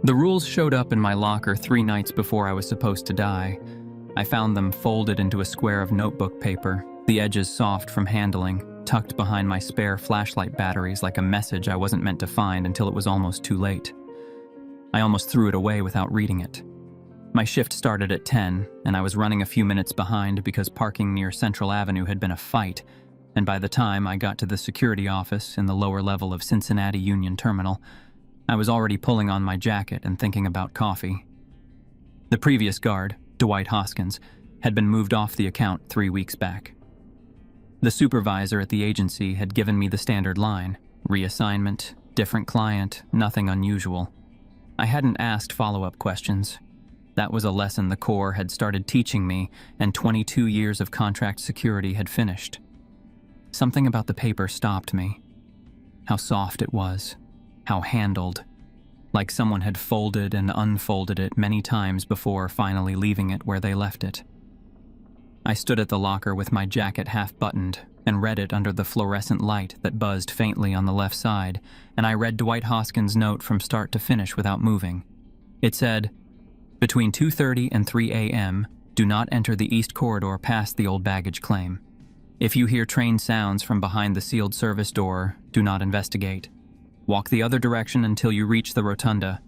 The rules showed up in my locker 3 nights before I was supposed to die. I found them folded into a square of notebook paper, the edges soft from handling, tucked behind my spare flashlight batteries like a message I wasn't meant to find until it was almost too late. I almost threw it away without reading it. My shift started at 10, and I was running a few minutes behind because parking near Central Avenue had been a fight, and by the time I got to the security office in the lower level of Cincinnati Union Terminal, I was already pulling on my jacket and thinking about coffee. The previous guard, Dwight Hoskins, had been moved off the account 3 weeks back. The supervisor at the agency had given me the standard line: reassignment, different client, nothing unusual. I hadn't asked follow-up questions. That was a lesson the Corps had started teaching me, and 22 years of contract security had finished. Something about the paper stopped me. How soft it was. How handled. Like someone had folded and unfolded it many times before finally leaving it where they left it. I stood at the locker with my jacket half buttoned and read it under the fluorescent light that buzzed faintly on the left side, and I read Dwight Hoskins' note from start to finish without moving. It said, "Between 2:30 and 3 a.m., do not enter the east corridor past the old baggage claim. If you hear train sounds from behind the sealed service door, do not investigate. Walk the other direction until you reach the rotunda.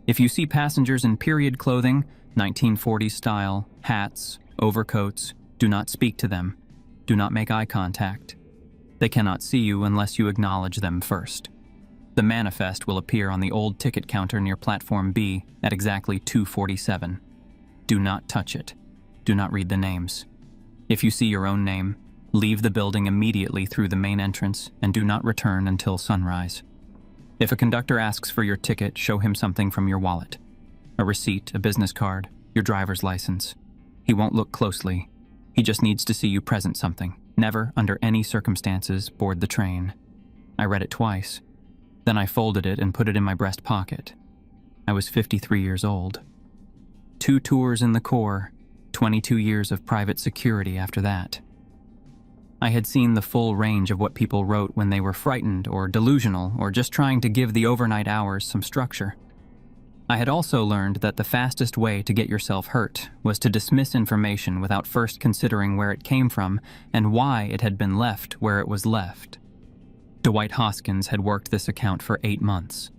If you see passengers in period clothing, 1940s style, hats, overcoats, do not speak to them. Do not make eye contact. They cannot see you unless you acknowledge them first. The manifest will appear on the old ticket counter near Platform B at exactly 2:47. Do not touch it. Do not read the names. If you see your own name, leave the building immediately through the main entrance and do not return until sunrise. If a conductor asks for your ticket, show him something from your wallet. A receipt, a business card, your driver's license. He won't look closely. He just needs to see you present something. Never, under any circumstances, board the train." I read it twice. Then I folded it and put it in my breast pocket. I was 53 years old. 2 tours in the Corps, 22 years of private security after that. I had seen the full range of what people wrote when they were frightened or delusional or just trying to give the overnight hours some structure. I had also learned that the fastest way to get yourself hurt was to dismiss information without first considering where it came from and why it had been left where it was left. Dwight Hoskins had worked this account for 8 months.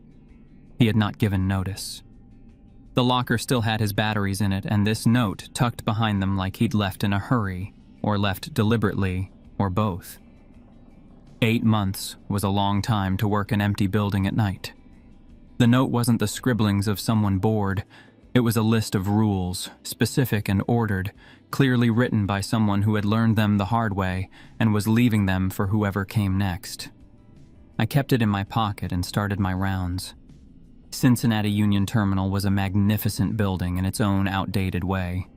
He had not given notice. The locker still had his batteries in it, and this note tucked behind them like he'd left in a hurry, or left deliberately, or both. 8 months was a long time to work an empty building at night. The note wasn't the scribblings of someone bored. It was a list of rules, specific and ordered, clearly written by someone who had learned them the hard way and was leaving them for whoever came next. I kept it in my pocket and started my rounds. Cincinnati Union Terminal was a magnificent building in its own outdated way.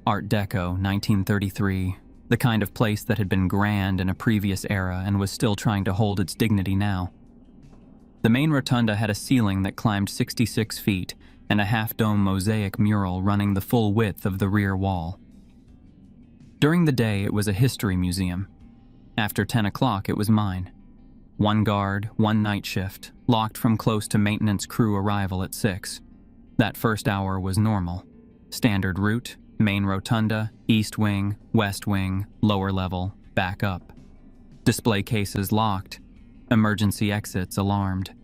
Art Deco, 1933, the kind of place that had been grand in a previous era and was still trying to hold its dignity now. The main rotunda had a ceiling that climbed 66 feet and a half-dome mosaic mural running the full width of the rear wall. During the day, it was a history museum. After 10 o'clock, it was mine. 1 guard, 1 night shift, locked from close to maintenance crew arrival at 6. That first hour was normal. Standard route, main rotunda, east wing, west wing, lower level, back up. Display cases locked. Emergency exits alarmed.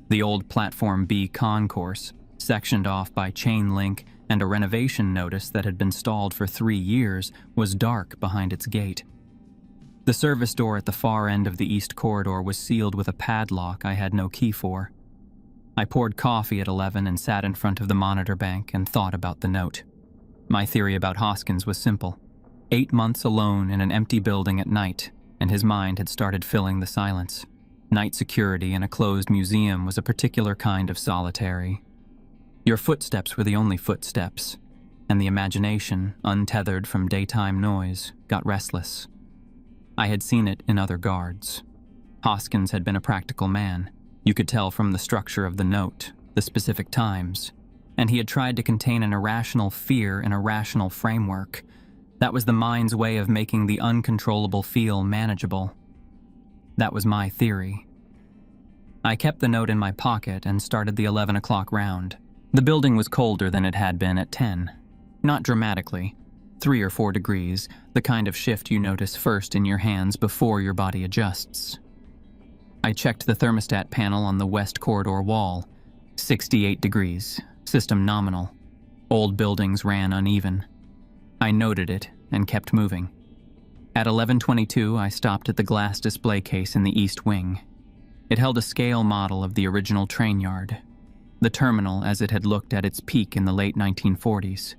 The old Platform B concourse, sectioned off by chain link and a renovation notice that had been stalled for 3 years, was dark behind its gate. The service door at the far end of the east corridor was sealed with a padlock I had no key for. I poured coffee at 11 and sat in front of the monitor bank and thought about the note. My theory about Hoskins was simple. 8 months alone in an empty building at night, and his mind had started filling the silence. Night security in a closed museum was a particular kind of solitary. Your footsteps were the only footsteps, and the imagination, untethered from daytime noise, got restless. I had seen it in other guards. Hoskins had been a practical man. You could tell from the structure of the note, the specific times, and he had tried to contain an irrational fear in a rational framework. That was the mind's way of making the uncontrollable feel manageable. That was my theory. I kept the note in my pocket and started the 11 o'clock round. The building was colder than it had been at 10. Not dramatically. 3 or 4 degrees, the kind of shift you notice first in your hands before your body adjusts. I checked the thermostat panel on the west corridor wall. 68 degrees, system nominal. Old buildings ran uneven. I noted it and kept moving. At 11:22, I stopped at the glass display case in the east wing. It held a scale model of the original train yard, the terminal as it had looked at its peak in the late 1940s.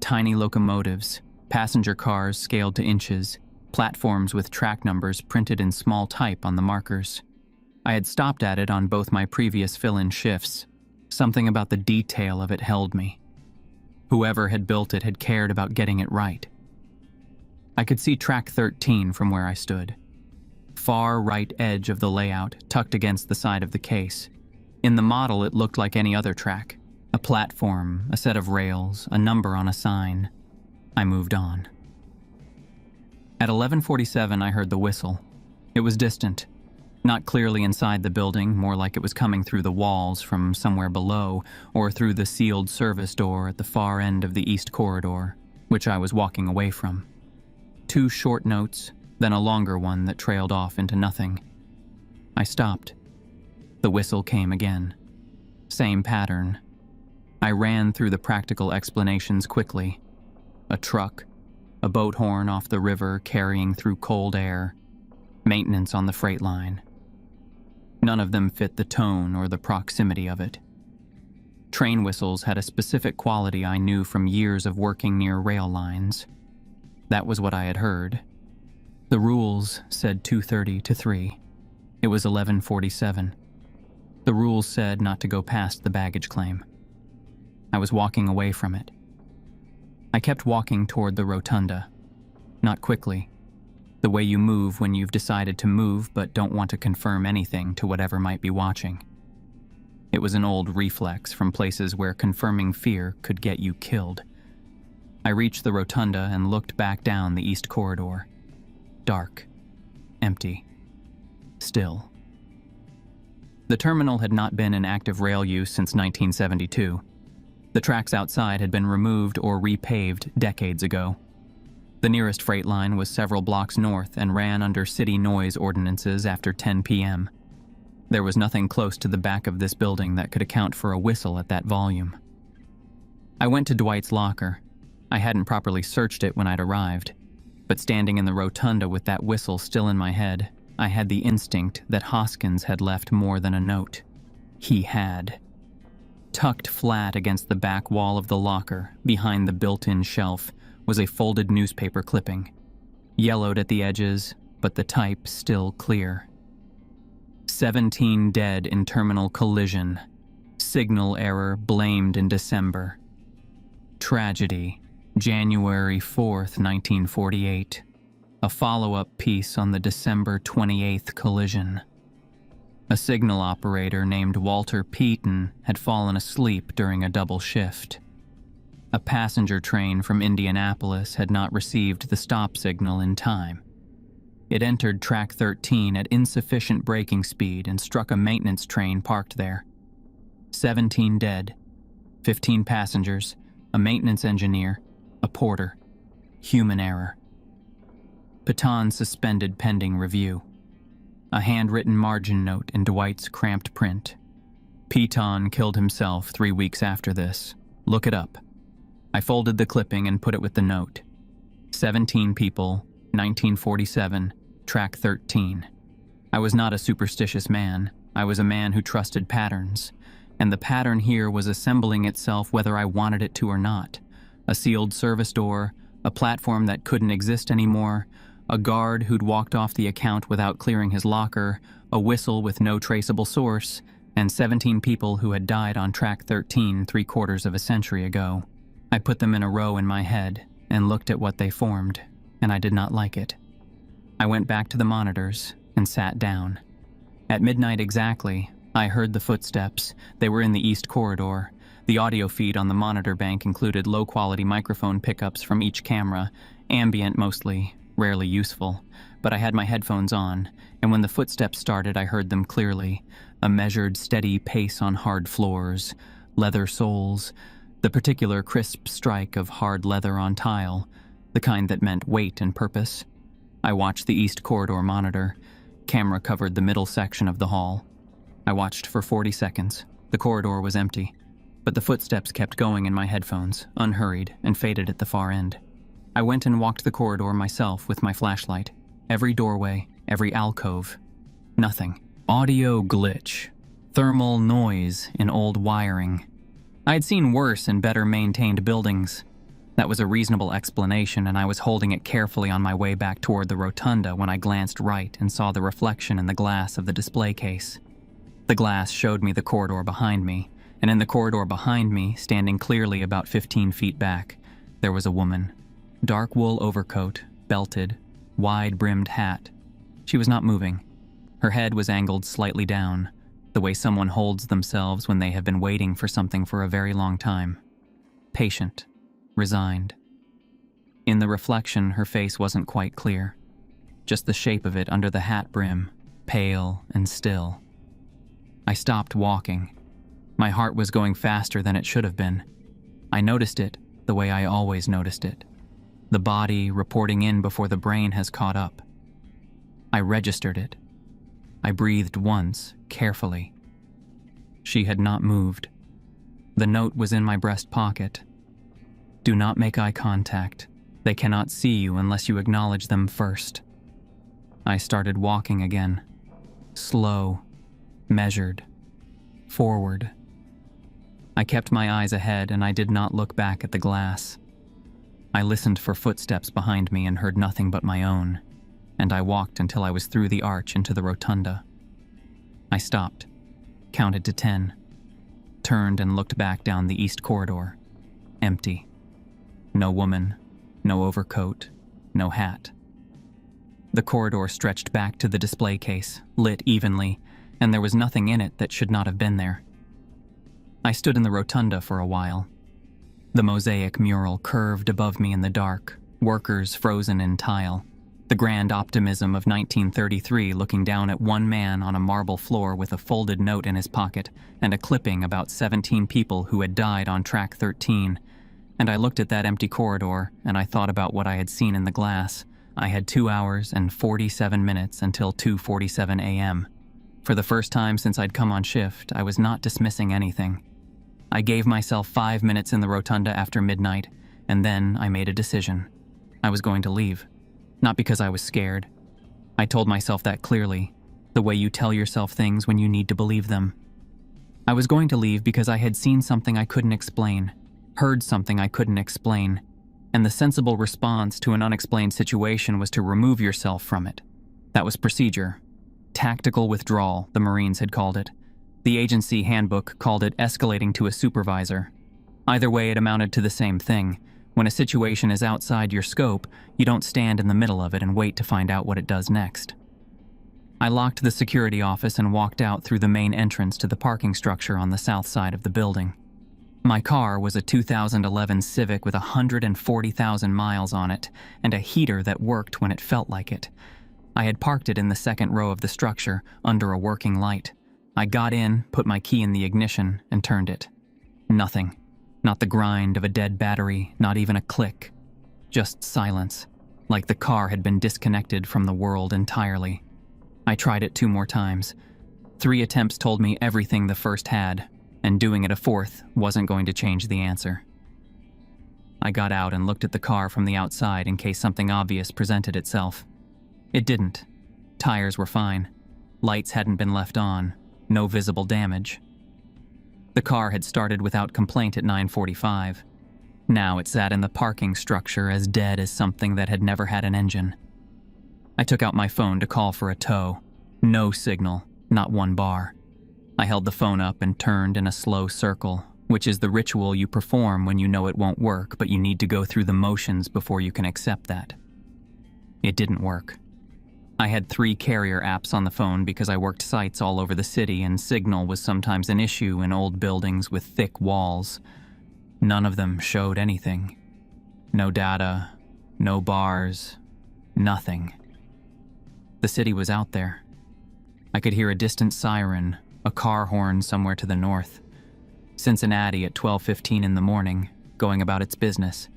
Tiny locomotives, passenger cars scaled to inches, platforms with track numbers printed in small type on the markers. I had stopped at it on both my previous fill-in shifts. Something about the detail of it held me. Whoever had built it had cared about getting it right. I could see track 13 from where I stood. Far right edge of the layout, tucked against the side of the case. In the model, it looked like any other track. A platform, a set of rails, a number on a sign. I moved on. At 11:47, I heard the whistle. It was distant. Not clearly inside the building, more like it was coming through the walls from somewhere below, or through the sealed service door at the far end of the east corridor, which I was walking away from. 2 short notes, then a longer one that trailed off into nothing. I stopped. The whistle came again. Same pattern. I ran through the practical explanations quickly. A truck, a boat horn off the river carrying through cold air, maintenance on the freight line. None of them fit the tone or the proximity of it. Train whistles had a specific quality I knew from years of working near rail lines. That was what I had heard. The rules said 2:30 to 3. It was 11:47. The rules said not to go past the baggage claim. I was walking away from it. I kept walking toward the rotunda. Not quickly. The way you move when you've decided to move but don't want to confirm anything to whatever might be watching. It was an old reflex from places where confirming fear could get you killed. I reached the rotunda and looked back down the east corridor. Dark. Empty. Still. The terminal had not been in active rail use since 1972. The tracks outside had been removed or repaved decades ago. The nearest freight line was several blocks north and ran under city noise ordinances after 10 p.m. There was nothing close to the back of this building that could account for a whistle at that volume. I went to Dwight's locker. I hadn't properly searched it when I'd arrived, but standing in the rotunda with that whistle still in my head, I had the instinct that Hoskins had left more than a note. He had. Tucked flat against the back wall of the locker, behind the built-in shelf, was a folded newspaper clipping. Yellowed at the edges, but the type still clear. 17 dead in terminal collision. Signal error blamed in December. Tragedy, January 4th, 1948. A follow-up piece on the December 28th collision. A signal operator named Walter Peaton had fallen asleep during a double shift. A passenger train from Indianapolis had not received the stop signal in time. It entered track 13 at insufficient braking speed and struck a maintenance train parked there. 17 dead, 15 passengers, a maintenance engineer, a porter. Human error. Peaton suspended pending review. A handwritten margin note in Dwight's cramped print. Peaton killed himself 3 weeks after this. Look it up. I folded the clipping and put it with the note. 17 people, 1947, track 13. I was not a superstitious man. I was a man who trusted patterns. And the pattern here was assembling itself whether I wanted it to or not. A sealed service door, a platform that couldn't exist anymore, a guard who'd walked off the account without clearing his locker, a whistle with no traceable source, and 17 people who had died on track 13 3/4 of a century ago. I put them in a row in my head and looked at what they formed, and I did not like it. I went back to the monitors and sat down. At midnight exactly, I heard the footsteps. They were in the east corridor. The audio feed on the monitor bank included low-quality microphone pickups from each camera, ambient mostly, rarely useful, but I had my headphones on, and when the footsteps started I heard them clearly, a measured, steady pace on hard floors, leather soles, the particular crisp strike of hard leather on tile, the kind that meant weight and purpose. I watched the east corridor monitor. Camera covered the middle section of the hall. I watched for 40 seconds. The corridor was empty, but the footsteps kept going in my headphones, unhurried, and faded at the far end. I went and walked the corridor myself with my flashlight. Every doorway, every alcove. Nothing. Audio glitch. Thermal noise in old wiring. I had seen worse in better maintained buildings. That was a reasonable explanation, and I was holding it carefully on my way back toward the rotunda when I glanced right and saw the reflection in the glass of the display case. The glass showed me the corridor behind me, and in the corridor behind me, standing clearly about 15 feet back, there was a woman. Dark wool overcoat, belted, wide-brimmed hat. She was not moving. Her head was angled slightly down, the way someone holds themselves when they have been waiting for something for a very long time. Patient. Resigned. In the reflection, her face wasn't quite clear. Just the shape of it under the hat brim, pale and still. I stopped walking. My heart was going faster than it should have been. I noticed it the way I always noticed it. The body reporting in before the brain has caught up. I registered it. I breathed once, carefully. She had not moved. The note was in my breast pocket. Do not make eye contact. They cannot see you unless you acknowledge them first. I started walking again. Slow, measured, forward. I kept my eyes ahead and I did not look back at the glass. I listened for footsteps behind me and heard nothing but my own, and I walked until I was through the arch into the rotunda. I stopped, counted to 10, turned and looked back down the east corridor. Empty. No woman, no overcoat, no hat. The corridor stretched back to the display case, lit evenly, and there was nothing in it that should not have been there. I stood in the rotunda for a while. The mosaic mural curved above me in the dark, workers frozen in tile. The grand optimism of 1933 looking down at one man on a marble floor with a folded note in his pocket and a clipping about 17 people who had died on track 13. And I looked at that empty corridor, and I thought about what I had seen in the glass. I had 2 hours and 47 minutes until 2:47 a.m. For the first time since I'd come on shift, I was not dismissing anything. I gave myself 5 minutes in the rotunda after midnight, and then I made a decision. I was going to leave. Not because I was scared. I told myself that clearly, the way you tell yourself things when you need to believe them. I was going to leave because I had seen something I couldn't explain. Heard something I couldn't explain, and the sensible response to an unexplained situation was to remove yourself from it. That was procedure. Tactical withdrawal, the Marines had called it. The agency handbook called it escalating to a supervisor. Either way, it amounted to the same thing. When a situation is outside your scope, you don't stand in the middle of it and wait to find out what it does next. I locked the security office and walked out through the main entrance to the parking structure on the south side of the building. My car was a 2011 Civic with 140,000 miles on it and a heater that worked when it felt like it. I had parked it in the second row of the structure, under a working light. I got in, put my key in the ignition, and turned it. Nothing. Not the grind of a dead battery, not even a click. Just silence, like the car had been disconnected from the world entirely. I tried it 2 more times. 3 attempts told me everything the first had, and doing it a 4th wasn't going to change the answer. I got out and looked at the car from the outside in case something obvious presented itself. It didn't. Tires were fine. Lights hadn't been left on. No visible damage. The car had started without complaint at 9:45. Now it sat in the parking structure as dead as something that had never had an engine. I took out my phone to call for a tow. No signal, not one bar. I held the phone up and turned in a slow circle, which is the ritual you perform when you know it won't work, but you need to go through the motions before you can accept that. It didn't work. I had 3 carrier apps on the phone because I worked sites all over the city and signal was sometimes an issue in old buildings with thick walls. None of them showed anything. No data, no bars, nothing. The city was out there. I could hear a distant siren, a car horn somewhere to the north. Cincinnati at 12:15 in the morning, going about its business.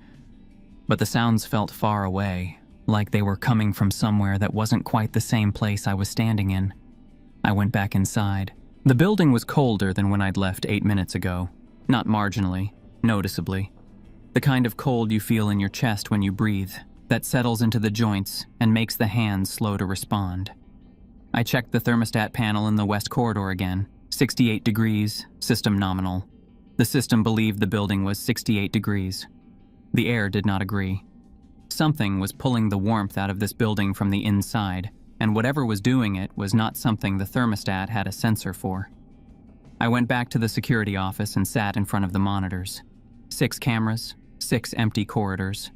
But the sounds felt far away, like they were coming from somewhere that wasn't quite the same place I was standing in. I went back inside. The building was colder than when I'd left 8 minutes ago. Not marginally, noticeably. The kind of cold you feel in your chest when you breathe, that settles into the joints and makes the hands slow to respond. I checked the thermostat panel in the west corridor again. 68 degrees, system nominal. The system believed the building was 68 degrees. The air did not agree. Something was pulling the warmth out of this building from the inside, and whatever was doing it was not something the thermostat had a sensor for. I went back to the security office and sat in front of the monitors. 6 cameras, 6 empty corridors.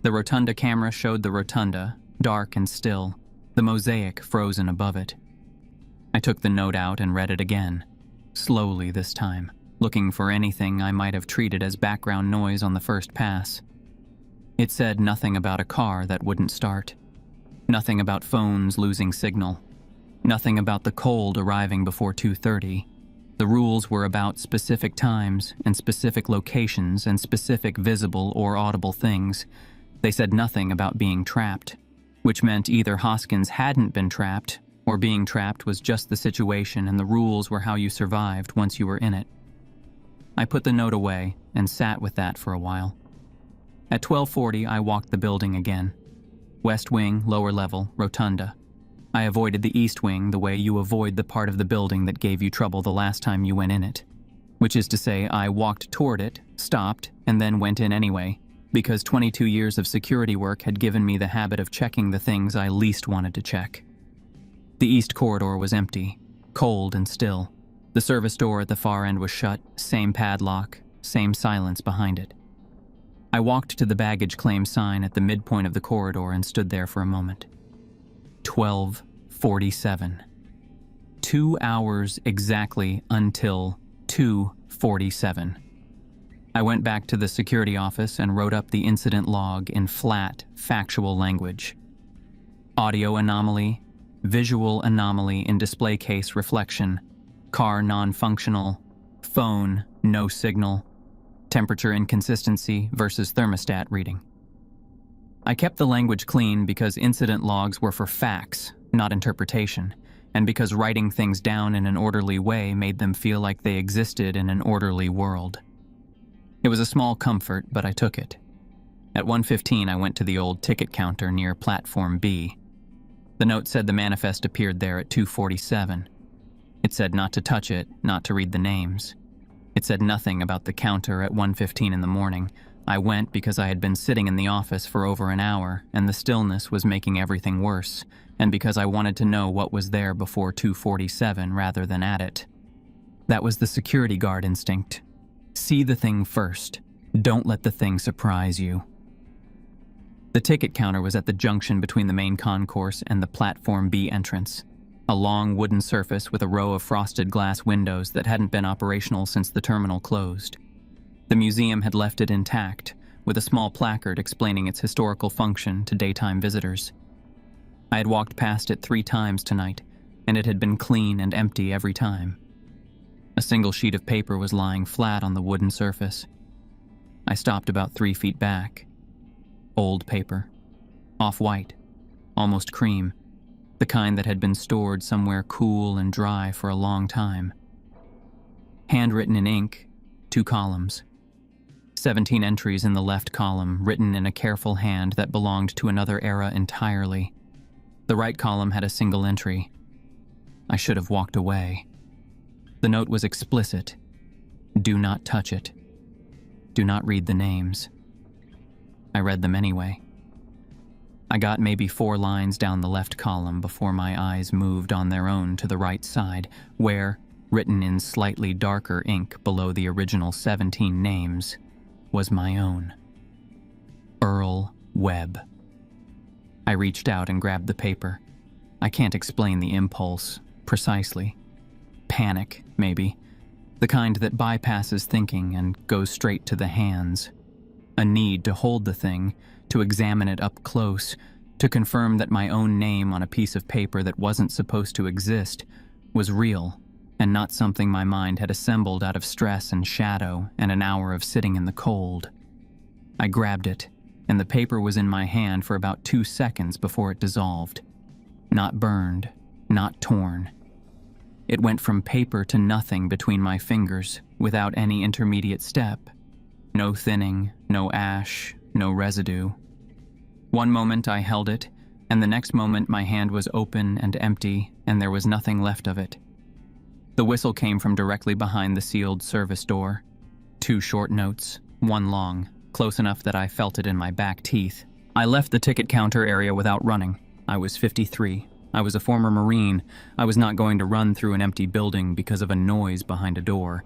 The rotunda camera showed the rotunda, dark and still, the mosaic frozen above it. I took the note out and read it again, slowly this time, looking for anything I might have treated as background noise on the first pass. It said nothing about a car that wouldn't start, nothing about phones losing signal, nothing about the cold arriving before 2:30. The rules were about specific times and specific locations and specific visible or audible things. They said nothing about being trapped, which meant either Hoskins hadn't been trapped or being trapped was just the situation and the rules were how you survived once you were in it. I put the note away and sat with that for a while. At 12:40, I walked the building again. West wing, lower level, rotunda. I avoided the east wing the way you avoid the part of the building that gave you trouble the last time you went in it. Which is to say, I walked toward it, stopped, and then went in anyway, because 22 years of security work had given me the habit of checking the things I least wanted to check. The east corridor was empty, cold and still. The service door at the far end was shut, same padlock, same silence behind it. I walked to the baggage claim sign at the midpoint of the corridor and stood there for a moment. 12:47. 2 hours exactly until 2:47. I went back to the security office and wrote up the incident log in flat, factual language. Audio anomaly, visual anomaly in display case reflection, car non-functional, phone no signal, temperature inconsistency versus thermostat reading. I kept the language clean because incident logs were for facts, not interpretation, and because writing things down in an orderly way made them feel like they existed in an orderly world. It was a small comfort, but I took it. At 1:15, I went to the old ticket counter near Platform B. The note said the manifest appeared there at 2:47. It said not to touch it, not to read the names. It said nothing about the counter at 1:15 in the morning. I went because I had been sitting in the office for over an hour, and the stillness was making everything worse, and because I wanted to know what was there before 2:47 rather than at it. That was the security guard instinct. See the thing first. Don't let the thing surprise you. The ticket counter was at the junction between the main concourse and the Platform B entrance, a long wooden surface with a row of frosted glass windows that hadn't been operational since the terminal closed. The museum had left it intact, with a small placard explaining its historical function to daytime visitors. I had walked past it 3 times tonight, and it had been clean and empty every time. A single sheet of paper was lying flat on the wooden surface. I stopped about 3 feet back. Old paper. Off-white. Almost cream. The kind that had been stored somewhere cool and dry for a long time. Handwritten in ink, 2 columns. 17 entries in the left column, written in a careful hand that belonged to another era entirely. The right column had a single entry. I should have walked away. The note was explicit. Do not touch it. Do not read the names. I read them anyway. I got maybe 4 lines down the left column before my eyes moved on their own to the right side, where, written in slightly darker ink below the original 17 names, was my own. Earl Webb. I reached out and grabbed the paper. I can't explain the impulse, precisely. Panic, maybe. The kind that bypasses thinking and goes straight to the hands. A need to hold the thing, to examine it up close, to confirm that my own name on a piece of paper that wasn't supposed to exist was real, and not something my mind had assembled out of stress and shadow and an hour of sitting in the cold. I grabbed it, and the paper was in my hand for about 2 seconds before it dissolved. Not burned, not torn. It went from paper to nothing between my fingers, without any intermediate step. No thinning, no ash, no residue. One moment I held it, and the next moment my hand was open and empty, and there was nothing left of it. The whistle came from directly behind the sealed service door. 2 short notes, 1 long, close enough that I felt it in my back teeth. I left the ticket counter area without running. I was 53. I was a former Marine. I was not going to run through an empty building because of a noise behind a door.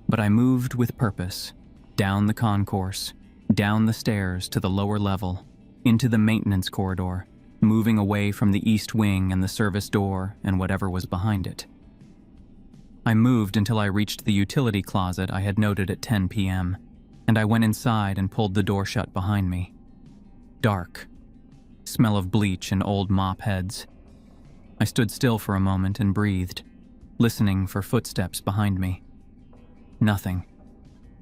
But I moved with purpose, down the concourse, down the stairs to the lower level, into the maintenance corridor, moving away from the east wing and the service door and whatever was behind it. I moved until I reached the utility closet I had noted at 10 p.m., and I went inside and pulled the door shut behind me. Dark. Smell of bleach and old mop heads. I stood still for a moment and breathed, listening for footsteps behind me. Nothing.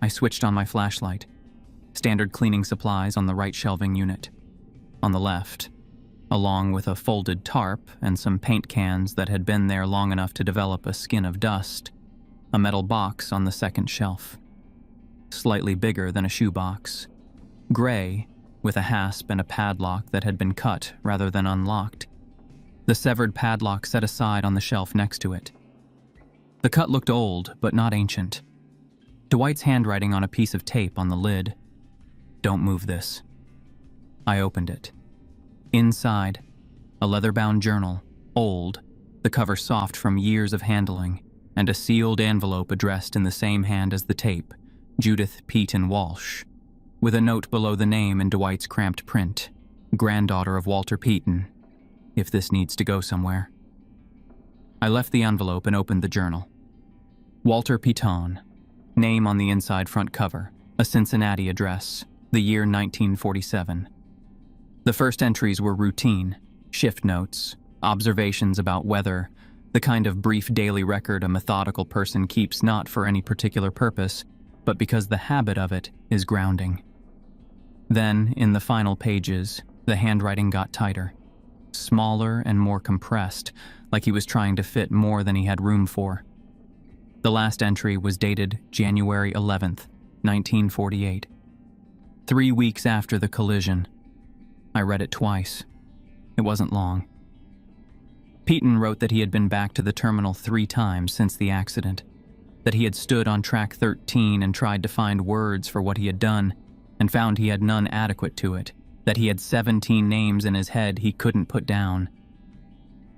I switched on my flashlight. Standard cleaning supplies on the right shelving unit. On the left, along with a folded tarp and some paint cans that had been there long enough to develop a skin of dust, a metal box on the second shelf. Slightly bigger than a shoebox. Gray, with a hasp and a padlock that had been cut rather than unlocked. The severed padlock set aside on the shelf next to it. The cut looked old, but not ancient. Dwight's handwriting on a piece of tape on the lid. "Don't move this." I opened it. Inside, a leather-bound journal, old, the cover soft from years of handling, and a sealed envelope addressed in the same hand as the tape, Judith Peyton Walsh, with a note below the name in Dwight's cramped print, granddaughter of Walter Peyton, if this needs to go somewhere. I left the envelope and opened the journal. Walter Peyton, name on the inside front cover, a Cincinnati address, the year 1947. The first entries were routine, shift notes, observations about weather, the kind of brief daily record a methodical person keeps not for any particular purpose, but because the habit of it is grounding. Then, in the final pages, the handwriting got tighter, smaller and more compressed, like he was trying to fit more than he had room for. The last entry was dated January 11th, 1948. 3 weeks after the collision. I read it twice. It wasn't long. Peyton wrote that he had been back to the terminal 3 times since the accident, that he had stood on track 13 and tried to find words for what he had done, and found he had none adequate to it, that he had 17 names in his head he couldn't put down.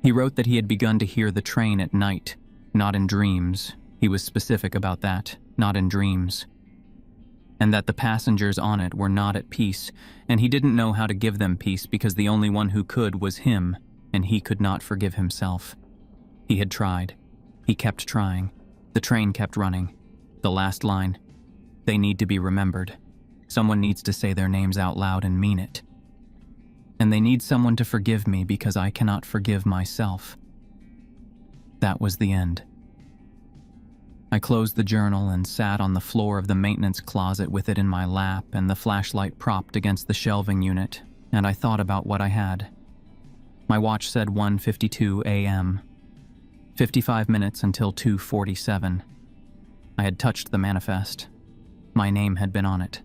He wrote that he had begun to hear the train at night, not in dreams. He was specific about that, not in dreams. And that the passengers on it were not at peace, and he didn't know how to give them peace because the only one who could was him, and he could not forgive himself. He had tried. He kept trying. The train kept running. The last line, "They need to be remembered. Someone needs to say their names out loud and mean it. And they need someone to forgive me because I cannot forgive myself." That was the end. I closed the journal and sat on the floor of the maintenance closet with it in my lap and the flashlight propped against the shelving unit, and I thought about what I had. My watch said 1:52 a.m. 55 minutes until 2:47. I had touched the manifest. My name had been on it.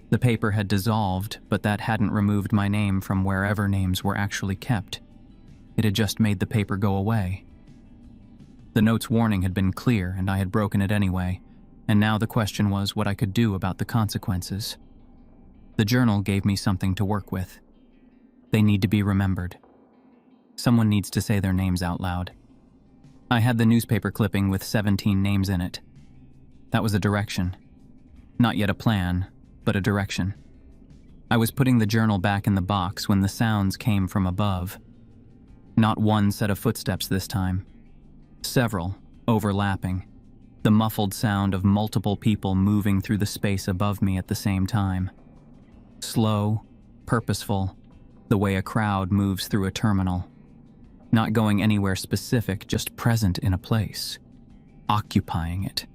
The paper had dissolved, but that hadn't removed my name from wherever names were actually kept. It had just made the paper go away. The note's warning had been clear, and I had broken it anyway, and now the question was what I could do about the consequences. The journal gave me something to work with. They need to be remembered. Someone needs to say their names out loud. I had the newspaper clipping with 17 names in it. That was a direction. Not yet a plan, but a direction. I was putting the journal back in the box when the sounds came from above. Not one set of footsteps this time. Several, overlapping. The muffled sound of multiple people moving through the space above me at the same time. Slow, purposeful, the way a crowd moves through a terminal. Not going anywhere specific, just present in a place. occupying it.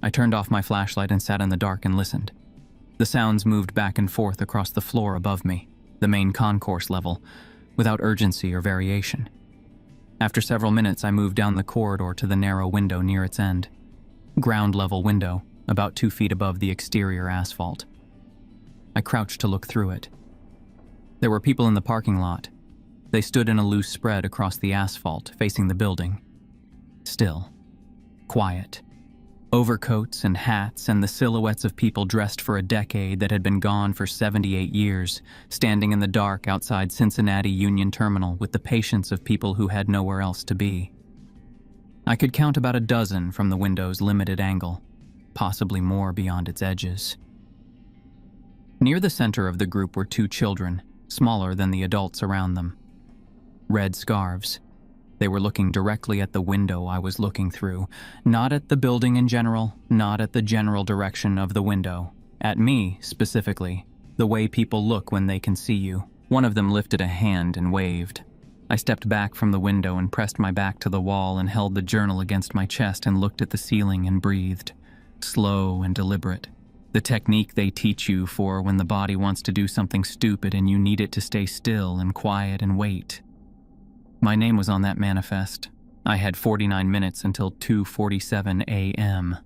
I turned off my flashlight and sat in the dark and listened. The sounds moved back and forth across the floor above me, the main concourse level, without urgency or variation. After several minutes, I moved down the corridor to the narrow window near its end. Ground-level window, about 2 feet above the exterior asphalt. I crouched to look through it. There were people in the parking lot. They stood in a loose spread across the asphalt, facing the building. Still. Quiet. Overcoats and hats and the silhouettes of people dressed for a decade that had been gone for 78 years, standing in the dark outside Cincinnati Union Terminal with the patience of people who had nowhere else to be. I could count about a dozen from the window's limited angle, possibly more beyond its edges. Near the center of the group were 2 children, smaller than the adults around them. Red scarves. They were looking directly at the window I was looking through, not at the building in general, not at the general direction of the window. At me, specifically, the way people look when they can see you. One of them lifted a hand and waved. I stepped back from the window and pressed my back to the wall and held the journal against my chest and looked at the ceiling and breathed. Slow and deliberate. The technique they teach you for when the body wants to do something stupid and you need it to stay still and quiet and wait. My name was on that manifest. I had 49 minutes until 2:47 a.m.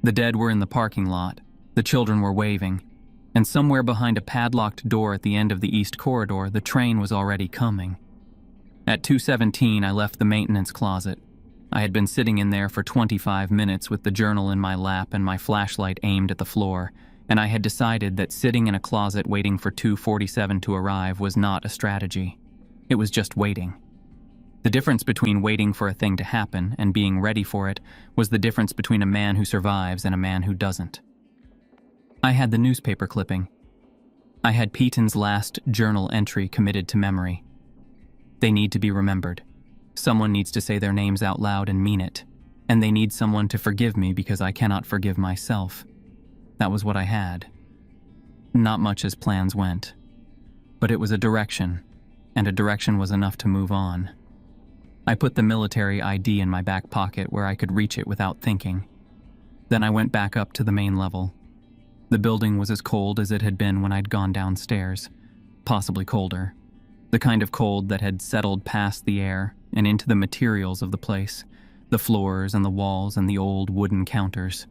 The dead were in the parking lot. The children were waving. And somewhere behind a padlocked door at the end of the east corridor, the train was already coming. At 2:17, I left the maintenance closet. I had been sitting in there for 25 minutes with the journal in my lap and my flashlight aimed at the floor, and I had decided that sitting in a closet waiting for 2:47 to arrive was not a strategy. It was just waiting. The difference between waiting for a thing to happen and being ready for it was the difference between a man who survives and a man who doesn't. I had the newspaper clipping. I had Peaton's last journal entry committed to memory. They need to be remembered. Someone needs to say their names out loud and mean it. And they need someone to forgive me because I cannot forgive myself. That was what I had. Not much as plans went. But it was a direction. And a direction was enough to move on. I put the military ID in my back pocket where I could reach it without thinking. Then I went back up to the main level. The building was as cold as it had been when I'd gone downstairs, possibly colder. The kind of cold that had settled past the air and into the materials of the place, the floors and the walls and the old wooden counters.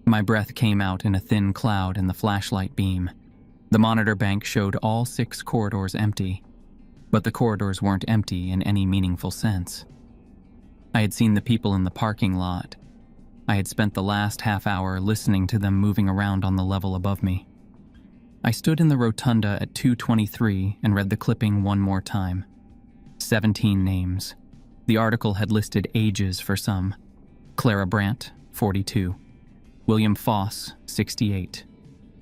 My breath came out in a thin cloud in the flashlight beam. The monitor bank showed all 6 corridors empty. But the corridors weren't empty in any meaningful sense. I had seen the people in the parking lot. I had spent the last half hour listening to them moving around on the level above me. I stood in the rotunda at 2:23 and read the clipping one more time. 17 names. The article had listed ages for some. Clara Brandt, 42. William Foss, 68.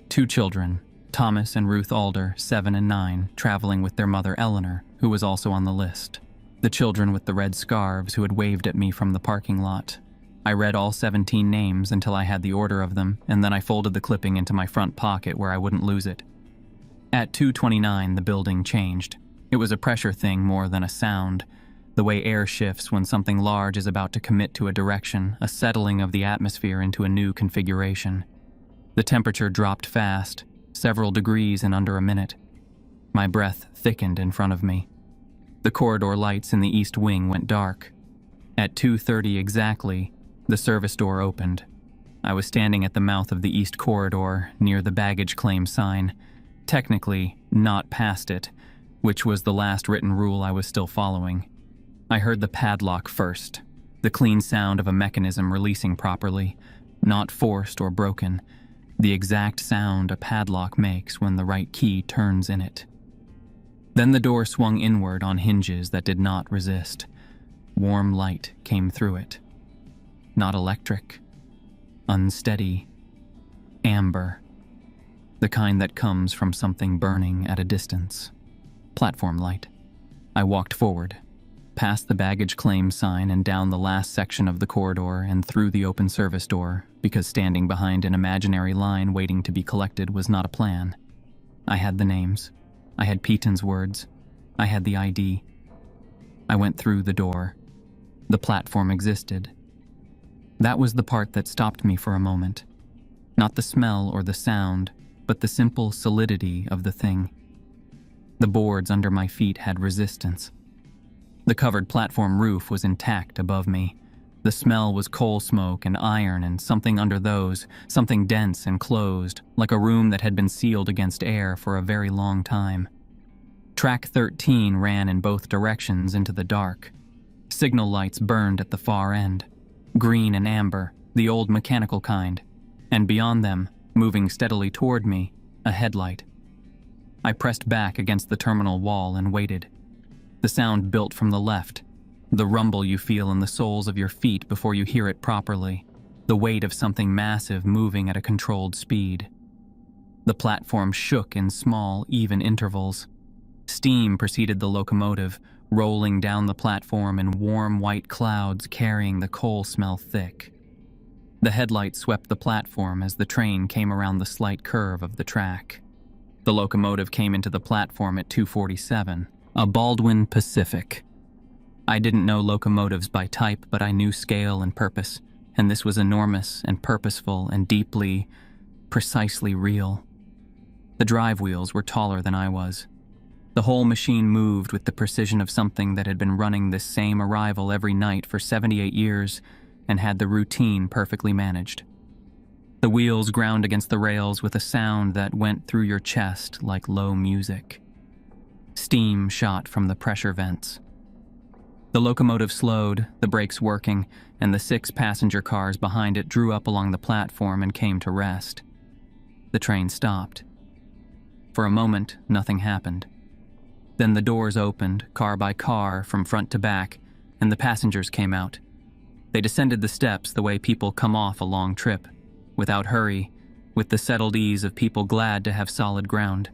2 children, Thomas and Ruth Alder, 7 and 9, traveling with their mother Eleanor, who was also on the list. The children with the red scarves who had waved at me from the parking lot. I read all 17 names until I had the order of them, and then I folded the clipping into my front pocket where I wouldn't lose it. At 2:29, the building changed. It was a pressure thing more than a sound. The way air shifts when something large is about to commit to a direction, a settling of the atmosphere into a new configuration. The temperature dropped fast, several degrees in under a minute. My breath thickened in front of me. The corridor lights in the east wing went dark. At 2:30 exactly, the service door opened. I was standing at the mouth of the east corridor, near the baggage claim sign. Technically, not past it, which was the last written rule I was still following. I heard the padlock first, the clean sound of a mechanism releasing properly, not forced or broken. The exact sound a padlock makes when the right key turns in it. Then the door swung inward on hinges that did not resist. Warm light came through it. Not electric. Unsteady. Amber. The kind that comes from something burning at a distance. Platform light. I walked forward, past the baggage claim sign and down the last section of the corridor and through the open service door, because standing behind an imaginary line waiting to be collected was not a plan. I had the names. I had Peaton's words. I had the ID. I went through the door. The platform existed. That was the part that stopped me for a moment. Not the smell or the sound, but the simple solidity of the thing. The boards under my feet had resistance. The covered platform roof was intact above me. The smell was coal smoke and iron and something under those, something dense and closed, like a room that had been sealed against air for a very long time. Track 13 ran in both directions into the dark. Signal lights burned at the far end, green and amber, the old mechanical kind, and beyond them, moving steadily toward me, a headlight. I pressed back against the terminal wall and waited. The sound built from the left, the rumble you feel in the soles of your feet before you hear it properly, the weight of something massive moving at a controlled speed. The platform shook in small, even intervals. Steam preceded the locomotive, rolling down the platform in warm white clouds carrying the coal smell thick. The headlight swept the platform as the train came around the slight curve of the track. The locomotive came into the platform at 2:47, a Baldwin Pacific. I didn't know locomotives by type, but I knew scale and purpose, and this was enormous and purposeful and deeply, precisely real. The drive wheels were taller than I was. The whole machine moved with the precision of something that had been running this same arrival every night for 78 years and had the routine perfectly managed. The wheels ground against the rails with a sound that went through your chest like low music. Steam shot from the pressure vents. The locomotive slowed, the brakes working, and the 6 passenger cars behind it drew up along the platform and came to rest. The train stopped. For a moment, nothing happened. Then the doors opened, car by car, from front to back, and the passengers came out. They descended the steps the way people come off a long trip, without hurry, with the settled ease of people glad to have solid ground.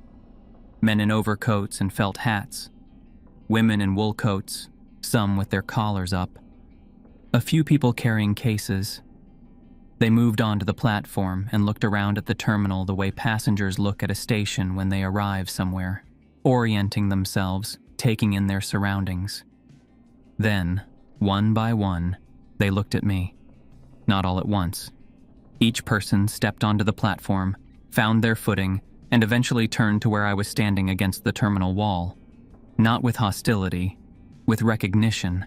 Men in overcoats and felt hats. Women in wool coats, some with their collars up. A few people carrying cases. They moved onto the platform and looked around at the terminal the way passengers look at a station when they arrive somewhere, orienting themselves, taking in their surroundings. Then, one by one, they looked at me. Not all at once. Each person stepped onto the platform, found their footing, and eventually turned to where I was standing against the terminal wall. Not with hostility, with recognition,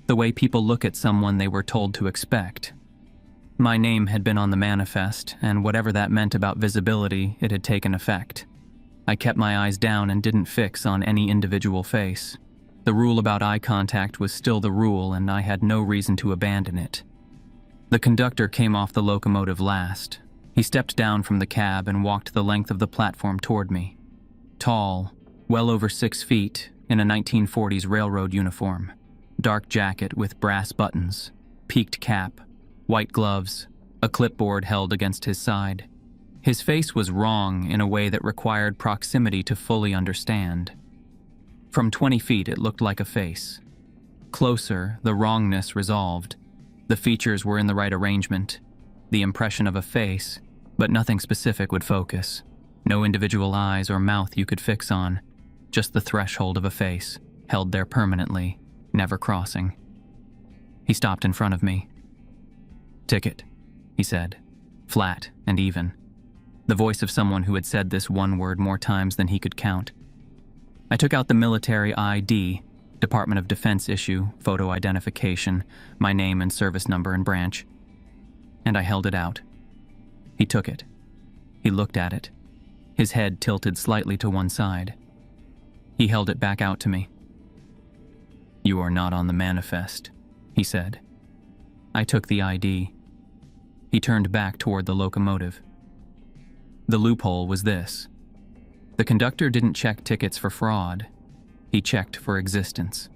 the way people look at someone they were told to expect. My name had been on the manifest, and whatever that meant about visibility, it had taken effect. I kept my eyes down and didn't fix on any individual face. The rule about eye contact was still the rule, and I had no reason to abandon it. The conductor came off the locomotive last. He stepped down from the cab and walked the length of the platform toward me. Tall, well over 6 feet, in a 1940s railroad uniform. Dark jacket with brass buttons, peaked cap, white gloves, a clipboard held against his side. His face was wrong in a way that required proximity to fully understand. From 20 feet, it looked like a face. Closer, the wrongness resolved. The features were in the right arrangement. The impression of a face, but nothing specific would focus. No individual eyes or mouth you could fix on. Just the threshold of a face, held there permanently, never crossing. He stopped in front of me. "Ticket," he said, flat and even. The voice of someone who had said this one word more times than he could count. I took out the military ID, Department of Defense issue, photo identification, my name and service number and branch, and I held it out. He took it. He looked at it. His head tilted slightly to one side. He held it back out to me. "You are not on the manifest," he said. I took the ID. He turned back toward the locomotive. The loophole was this. The conductor didn't check tickets for fraud. He checked for existence.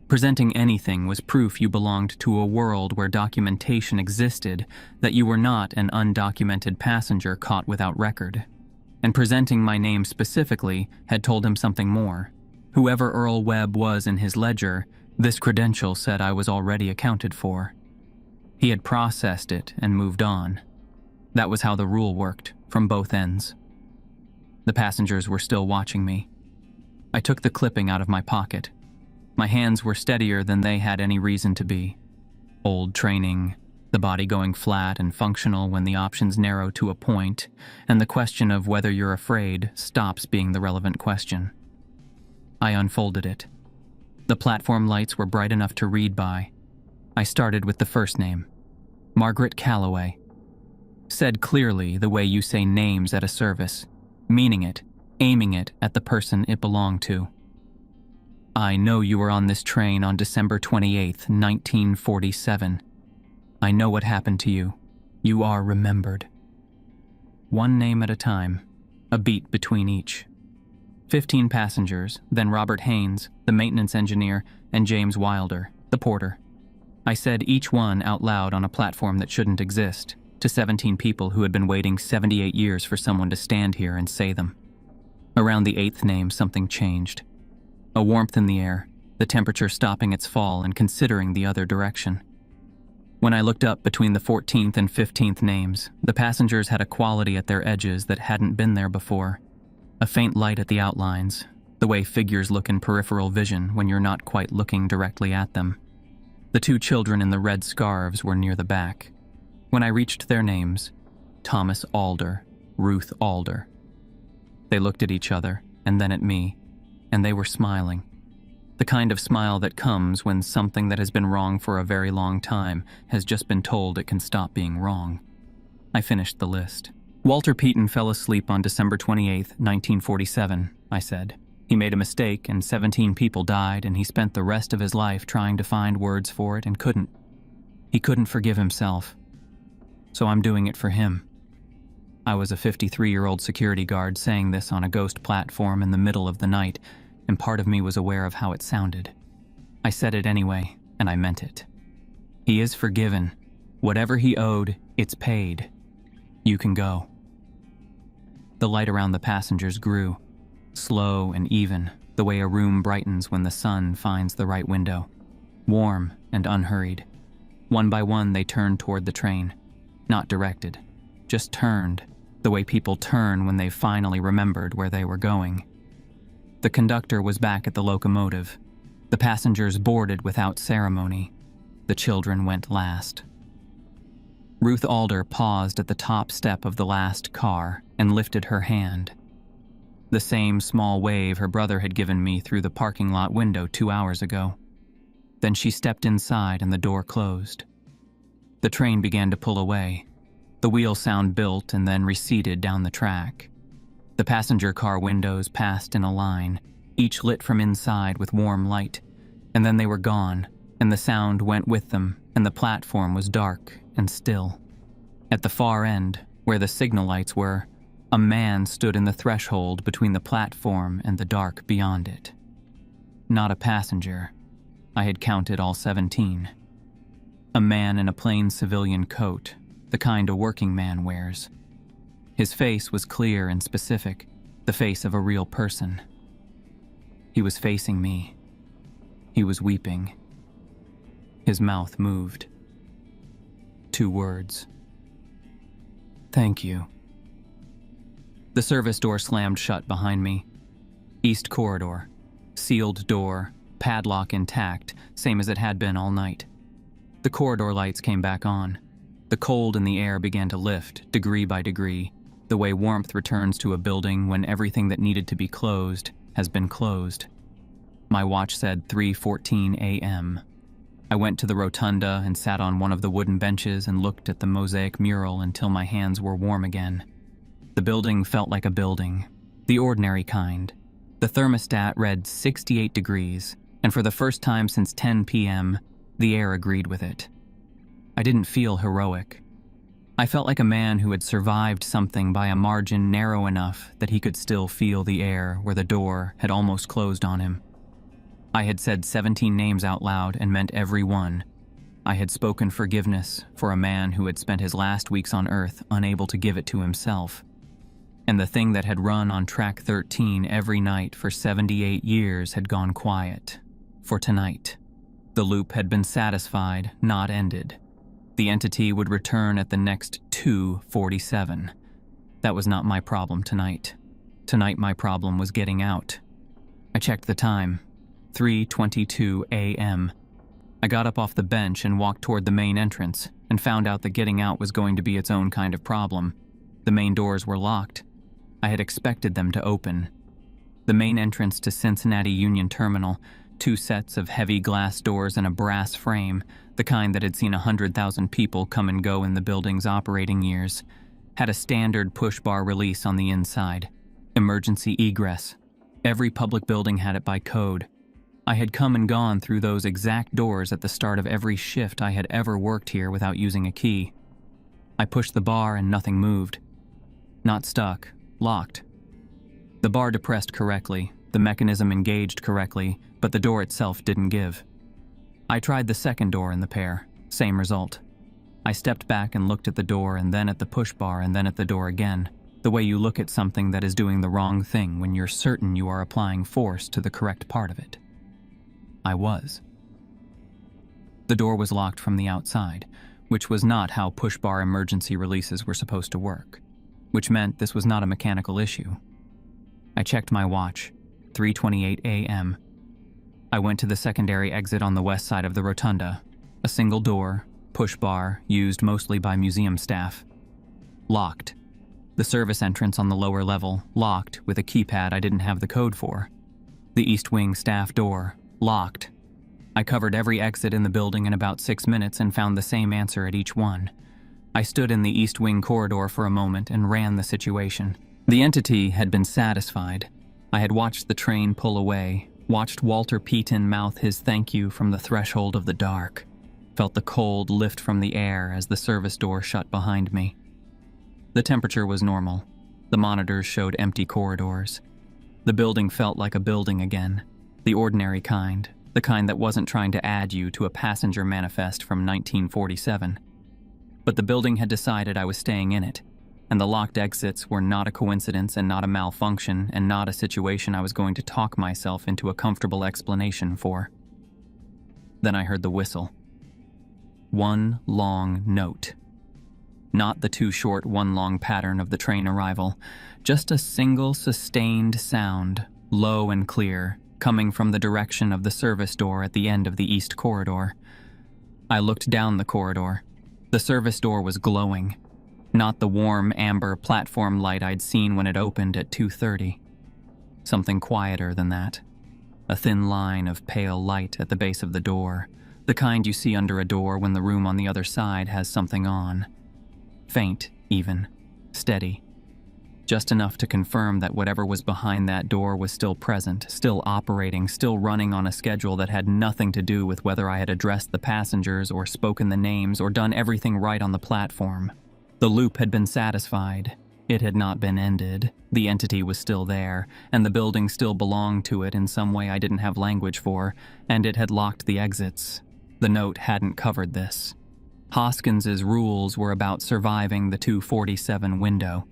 Presenting anything was proof you belonged to a world where documentation existed, that you were not an undocumented passenger caught without record. And presenting my name specifically had told him something more. Whoever Earl Webb was in his ledger, this credential said I was already accounted for. He had processed it and moved on. That was how the rule worked, from both ends. The passengers were still watching me. I took the clipping out of my pocket. My hands were steadier than they had any reason to be. Old training, the body going flat and functional when the options narrow to a point, and the question of whether you're afraid stops being the relevant question. I unfolded it. The platform lights were bright enough to read by. I started with the first name, Margaret Calloway. Said clearly the way you say names at a service, meaning it, aiming it at the person it belonged to. I know you were on this train on December 28th, 1947. I know what happened to you. You are remembered. One name at a time, a beat between each. 15 passengers, then Robert Haynes, the maintenance engineer, and James Wilder, the porter. I said each one out loud on a platform that shouldn't exist, to 17 people who had been waiting 78 years for someone to stand here and say them. Around the 8th name, something changed. A warmth in the air, the temperature stopping its fall and considering the other direction. When I looked up between the 14th and 15th names, the passengers had a quality at their edges that hadn't been there before. A faint light at the outlines, the way figures look in peripheral vision when you're not quite looking directly at them. The 2 children in the red scarves were near the back. When I reached their names, Thomas Alder, Ruth Alder. They looked at each other, and then at me, and they were smiling. The kind of smile that comes when something that has been wrong for a very long time has just been told it can stop being wrong. I finished the list. Walter Peaton fell asleep on December 28, 1947, I said. He made a mistake and 17 people died, and he spent the rest of his life trying to find words for it and couldn't. He couldn't forgive himself. So I'm doing it for him. I was a 53-year-old security guard saying this on a ghost platform in the middle of the night, and part of me was aware of how it sounded. I said it anyway, and I meant it. He is forgiven. Whatever he owed, it's paid. You can go. The light around the passengers grew, slow and even, the way a room brightens when the sun finds the right window. Warm and unhurried. One by one they turned toward the train. Not directed, just turned, the way people turn when they finally remembered where they were going. The conductor was back at the locomotive. The passengers boarded without ceremony. The children went last. Ruth Alder paused at the top step of the last car and lifted her hand. The same small wave her brother had given me through the parking lot window 2 hours ago. Then she stepped inside and the door closed. The train began to pull away. The wheel sound built and then receded down the track. The passenger car windows passed in a line, each lit from inside with warm light, and then they were gone, and the sound went with them, and the platform was dark and still. At the far end, where the signal lights were, a man stood in the threshold between the platform and the dark beyond it. Not a passenger. I had counted all 17. A man in a plain civilian coat, the kind a working man wears. His face was clear and specific, the face of a real person. He was facing me. He was weeping. His mouth moved. 2 words. Thank you. The service door slammed shut behind me. East corridor. Sealed door, padlock intact, same as it had been all night. The corridor lights came back on. The cold in the air began to lift, degree by degree, the way warmth returns to a building when everything that needed to be closed has been closed. My watch said 3:14 a.m. I went to the rotunda and sat on one of the wooden benches and looked at the mosaic mural until my hands were warm again. The building felt like a building, the ordinary kind. The thermostat read 68 degrees, and for the first time since 10 p.m., the air agreed with it. I didn't feel heroic. I felt like a man who had survived something by a margin narrow enough that he could still feel the air where the door had almost closed on him. I had said 17 names out loud and meant every one. I had spoken forgiveness for a man who had spent his last weeks on Earth unable to give it to himself. And the thing that had run on track 13 every night for 78 years had gone quiet. For tonight. The loop had been satisfied, not ended. The entity would return at the next 2:47. That was not my problem tonight. Tonight my problem was getting out. I checked the time. 3:22 a.m. I got up off the bench and walked toward the main entrance and found out that getting out was going to be its own kind of problem. The main doors were locked. I had expected them to open. The main entrance to Cincinnati Union Terminal, 2 sets of heavy glass doors and a brass frame, the kind that had seen 100,000 people come and go in the building's operating years, had a standard push-bar release on the inside. Emergency egress. Every public building had it by code. I had come and gone through those exact doors at the start of every shift I had ever worked here without using a key. I pushed the bar and nothing moved. Not stuck, locked. The bar depressed correctly, the mechanism engaged correctly, but the door itself didn't give. I tried the second door in the pair, same result. I stepped back and looked at the door and then at the push bar and then at the door again, the way you look at something that is doing the wrong thing when you're certain you are applying force to the correct part of it. I was. The door was locked from the outside, which was not how push-bar emergency releases were supposed to work, which meant this was not a mechanical issue. I checked my watch, 3:28 a.m. I went to the secondary exit on the west side of the rotunda, a single door, push-bar, used mostly by museum staff. Locked. The service entrance on the lower level, locked with a keypad I didn't have the code for. The East Wing staff door, locked. I covered every exit in the building in about 6 minutes and found the same answer at each one. I stood in the East Wing corridor for a moment and ran the situation. The entity had been satisfied. I had watched the train pull away, watched Walter Peaton mouth his thank you from the threshold of the dark, felt the cold lift from the air as the service door shut behind me. The temperature was normal. The monitors showed empty corridors. The building felt like a building again. The ordinary kind, the kind that wasn't trying to add you to a passenger manifest from 1947. But the building had decided I was staying in it, and the locked exits were not a coincidence and not a malfunction and not a situation I was going to talk myself into a comfortable explanation for. Then I heard the whistle. One long note. Not the too short one long pattern of the train arrival, just a single sustained sound, low and clear, coming from the direction of the service door at the end of the east corridor. I looked down the corridor. The service door was glowing, not the warm amber platform light I'd seen when it opened at 2:30. Something quieter than that. A thin line of pale light at the base of the door, the kind you see under a door when the room on the other side has something on. Faint, even. Steady. Just enough to confirm that whatever was behind that door was still present, still operating, still running on a schedule that had nothing to do with whether I had addressed the passengers or spoken the names or done everything right on the platform. The loop had been satisfied. It had not been ended. The entity was still there, and the building still belonged to it in some way I didn't have language for, and it had locked the exits. The note hadn't covered this. Hoskins's rules were about surviving the 2:47 window.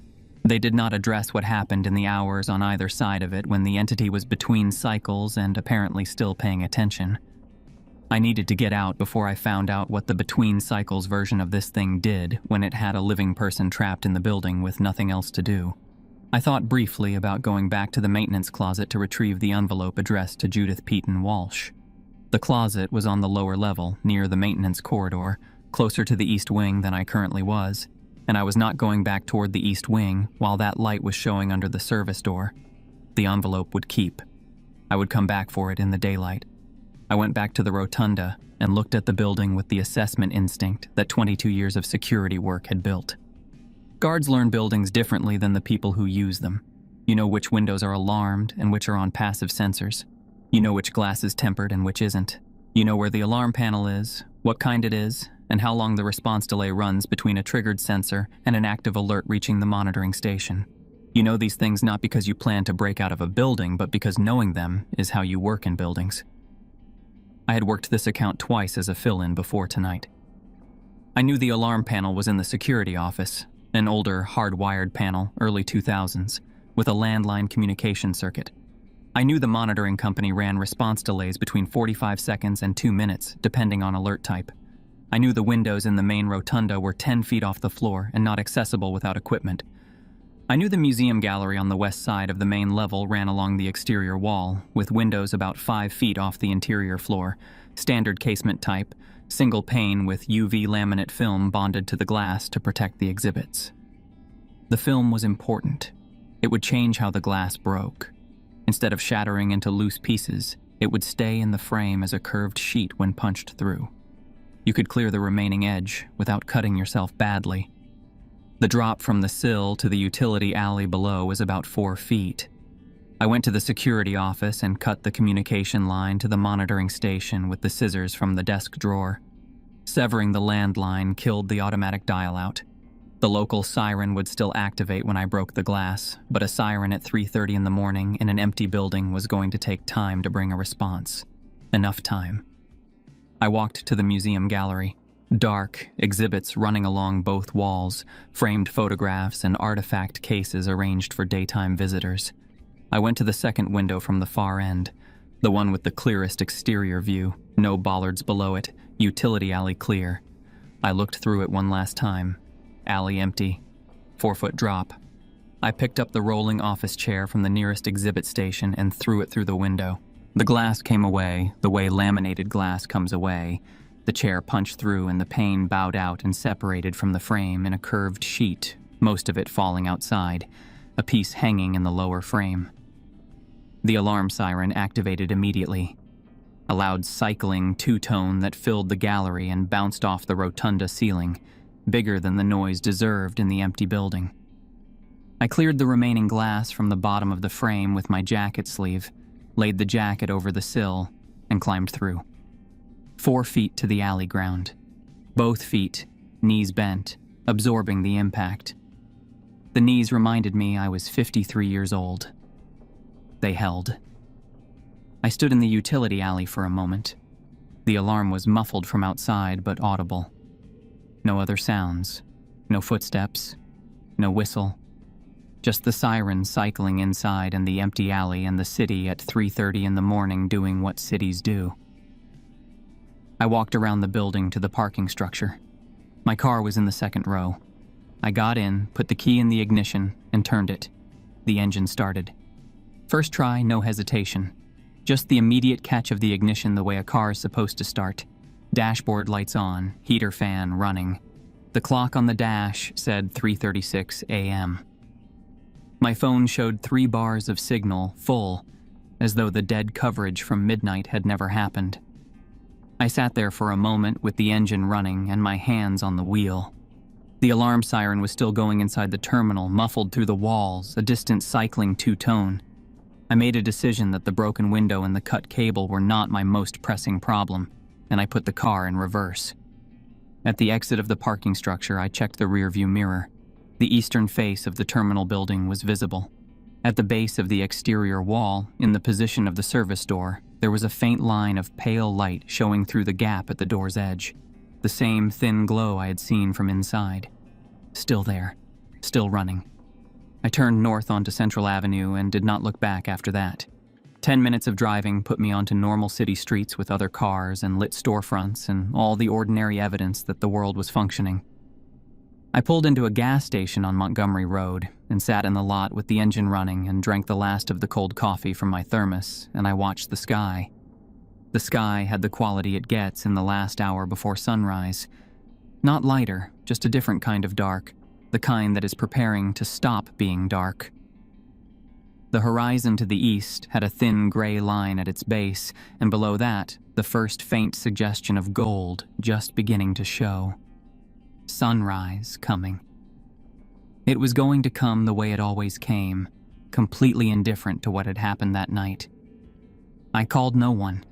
They did not address what happened in the hours on either side of it when the entity was between cycles and apparently still paying attention. I needed to get out before I found out what the between cycles version of this thing did when it had a living person trapped in the building with nothing else to do. I thought briefly about going back to the maintenance closet to retrieve the envelope addressed to Judith Peaton Walsh. The closet was on the lower level, near the maintenance corridor, closer to the east wing than I currently was, and I was not going back toward the east wing while that light was showing under the service door. The envelope would keep. I would come back for it in the daylight. I went back to the rotunda and looked at the building with the assessment instinct that 22 years of security work had built. Guards learn buildings differently than the people who use them. You know which windows are alarmed and which are on passive sensors. You know which glass is tempered and which isn't. You know where the alarm panel is, what kind it is, and how long the response delay runs between a triggered sensor and an active alert reaching the monitoring station. You know these things not because you plan to break out of a building, but because knowing them is how you work in buildings. I had worked this account twice as a fill-in before tonight. I knew the alarm panel was in the security office, an older, hardwired panel, early 2000s, with a landline communication circuit. I knew the monitoring company ran response delays between 45 seconds and 2 minutes, depending on alert type. I knew the windows in the main rotunda were 10 feet off the floor and not accessible without equipment. I knew the museum gallery on the west side of the main level ran along the exterior wall, with windows about 5 feet off the interior floor, standard casement type, single pane with UV laminate film bonded to the glass to protect the exhibits. The film was important. It would change how the glass broke. Instead of shattering into loose pieces, it would stay in the frame as a curved sheet when punched through. You could clear the remaining edge without cutting yourself badly. The drop from the sill to the utility alley below was about 4 feet. I went to the security office and cut the communication line to the monitoring station with the scissors from the desk drawer. Severing the landline killed the automatic dial-out. The local siren would still activate when I broke the glass, but a siren at 3:30 in the morning in an empty building was going to take time to bring a response. Enough time. I walked to the museum gallery. Dark, exhibits running along both walls, framed photographs and artifact cases arranged for daytime visitors. I went to the second window from the far end, the one with the clearest exterior view, no bollards below it, utility alley clear. I looked through it one last time. Alley empty. 4-foot drop. I picked up the rolling office chair from the nearest exhibit station and threw it through the window. The glass came away, the way laminated glass comes away. The chair punched through and the pane bowed out and separated from the frame in a curved sheet, most of it falling outside, a piece hanging in the lower frame. The alarm siren activated immediately. A loud cycling two-tone that filled the gallery and bounced off the rotunda ceiling, bigger than the noise deserved in the empty building. I cleared the remaining glass from the bottom of the frame with my jacket sleeve, laid the jacket over the sill, and climbed through. 4 feet to the alley ground. Both feet, knees bent, absorbing the impact. The knees reminded me I was 53 years old. They held. I stood in the utility alley for a moment. The alarm was muffled from outside but audible. No other sounds, no footsteps, no whistle. Just the siren cycling inside and the empty alley and the city at 3:30 in the morning doing what cities do. I walked around the building to the parking structure. My car was in the second row. I got in, put the key in the ignition, and turned it. The engine started. First try, no hesitation. Just the immediate catch of the ignition the way a car is supposed to start. Dashboard lights on, heater fan running. The clock on the dash said 3:36 a.m. My phone showed 3 bars of signal, full, as though the dead coverage from midnight had never happened. I sat there for a moment with the engine running and my hands on the wheel. The alarm siren was still going inside the terminal, muffled through the walls, a distant cycling two-tone. I made a decision that the broken window and the cut cable were not my most pressing problem, and I put the car in reverse. At the exit of the parking structure, I checked the rearview mirror. The eastern face of the terminal building was visible. At the base of the exterior wall, in the position of the service door, there was a faint line of pale light showing through the gap at the door's edge. The same thin glow I had seen from inside. Still there. Still running. I turned north onto Central Avenue and did not look back after that. 10 minutes of driving put me onto normal city streets with other cars and lit storefronts and all the ordinary evidence that the world was functioning. I pulled into a gas station on Montgomery Road and sat in the lot with the engine running and drank the last of the cold coffee from my thermos, and I watched the sky. The sky had the quality it gets in the last hour before sunrise. Not lighter, just a different kind of dark, the kind that is preparing to stop being dark. The horizon to the east had a thin gray line at its base, and below that, the first faint suggestion of gold just beginning to show. Sunrise coming. It was going to come the way it always came, completely indifferent to what had happened that night. I called no one.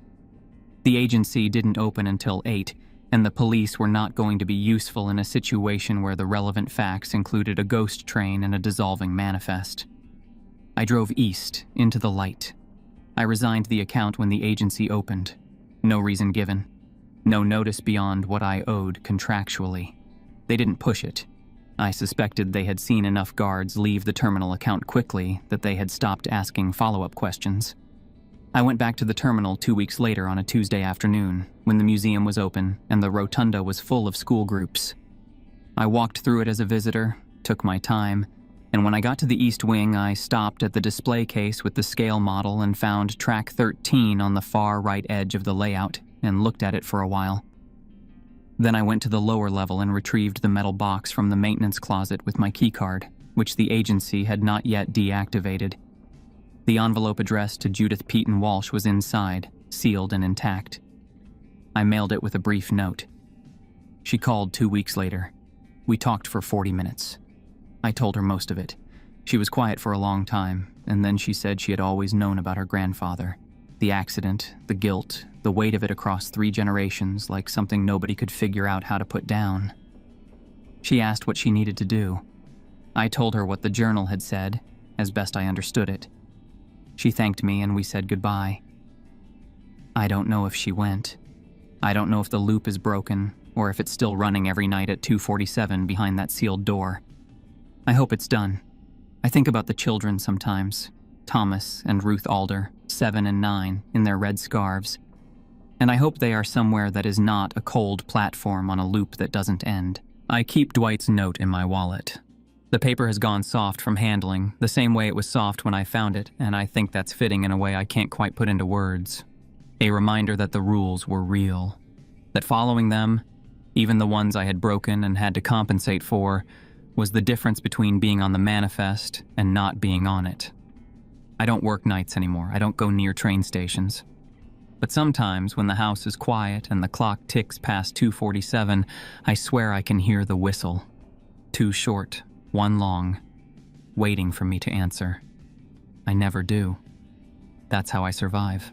The agency didn't open until 8, and the police were not going to be useful in a situation where the relevant facts included a ghost train and a dissolving manifest. I drove east, into the light. I resigned the account when the agency opened. No reason given. No notice beyond what I owed contractually. They didn't push it. I suspected they had seen enough guards leave the terminal account quickly that they had stopped asking follow-up questions. I went back to the terminal 2 weeks later on a Tuesday afternoon, when the museum was open and the rotunda was full of school groups. I walked through it as a visitor, took my time, And when I got to the East Wing, I stopped at the display case with the scale model and found track 13 on the far right edge of the layout and looked at it for a while. Then I went to the lower level and retrieved the metal box from the maintenance closet with my keycard, which the agency had not yet deactivated. The envelope addressed to Judith Peyton Walsh was inside, sealed and intact. I mailed it with a brief note. She called 2 weeks later. We talked for 40 minutes. I told her most of it. She was quiet for a long time, and then she said she had always known about her grandfather. The accident, the guilt, the weight of it across 3 generations, like something nobody could figure out how to put down. She asked what she needed to do. I told her what the journal had said, as best I understood it. She thanked me and we said goodbye. I don't know if she went. I don't know if the loop is broken, or if it's still running every night at 2:47 behind that sealed door. I hope it's done. I think about the children sometimes, Thomas and Ruth Alder, 7 and 9, in their red scarves. And I hope they are somewhere that is not a cold platform on a loop that doesn't end. I keep Dwight's note in my wallet. The paper has gone soft from handling, the same way it was soft when I found it, and I think that's fitting in a way I can't quite put into words. A reminder that the rules were real. That following them, even the ones I had broken and had to compensate for, was the difference between being on the manifest and not being on it. I don't work nights anymore. I don't go near train stations. But sometimes when the house is quiet and the clock ticks past 2:47, I swear I can hear the whistle. 2 short, 1 long, waiting for me to answer. I never do. That's how I survive.